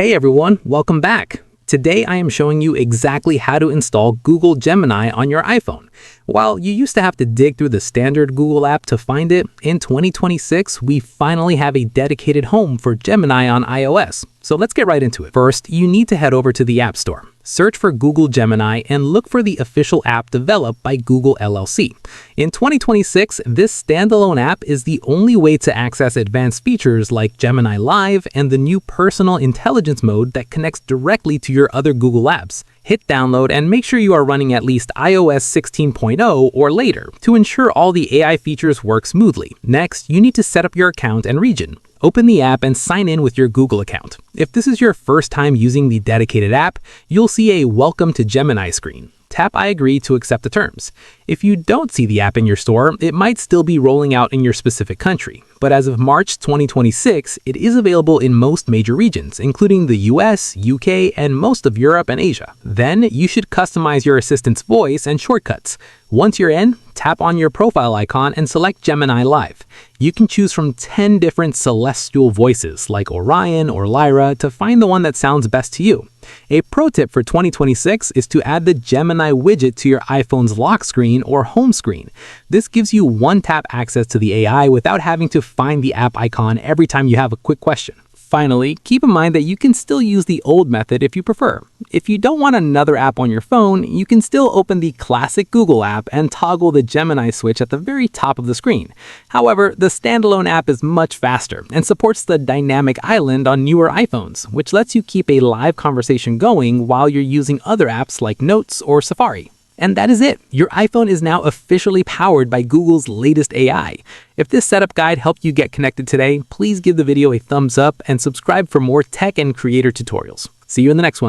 Hey everyone, welcome back. Today I am showing you exactly how to install Google Gemini on your iPhone. While you used to have to dig through the standard Google app to find it, in 2026 we finally have a dedicated home for Gemini on iOS. So let's get right into it. First, you need to head over to the App Store. Search for Google Gemini and look for the official app developed by Google LLC. In 2026, this standalone app is the only way to access advanced features like Gemini Live and the new personal intelligence mode that connects directly to your other Google apps. Hit download and make sure you are running at least iOS 16.0 or later to ensure all the AI features work smoothly. Next, you need to set up your account and region. Open the app and sign in with your Google account. If this is your first time using the dedicated app, you'll see a Welcome to Gemini screen. Tap I agree to accept the terms. If you don't see the app in your store, it might still be rolling out in your specific country. But as of March 2026, it is available in most major regions, including the US, UK, and most of Europe and Asia. Then you should customize your assistant's voice and shortcuts. Once you're in, tap on your profile icon and select Gemini Live. You can choose from 10 different celestial voices like Orion or Lyra to find the one that sounds best to you. A pro tip for 2026 is to add the Gemini widget to your iPhone's lock screen or home screen. This gives you one-tap access to the AI without having to find the app icon every time you have a quick question. Finally, keep in mind that you can still use the old method if you prefer. If you don't want another app on your phone, you can still open the classic Google app and toggle the Gemini switch at the very top of the screen. However, the standalone app is much faster and supports the dynamic island on newer iPhones, which lets you keep a live conversation going while you're using other apps like Notes or Safari. And that is it. Your iPhone is now officially powered by Google's latest AI. If this setup guide helped you get connected today, please give the video a thumbs up and subscribe for more tech and creator tutorials. See you in the next one.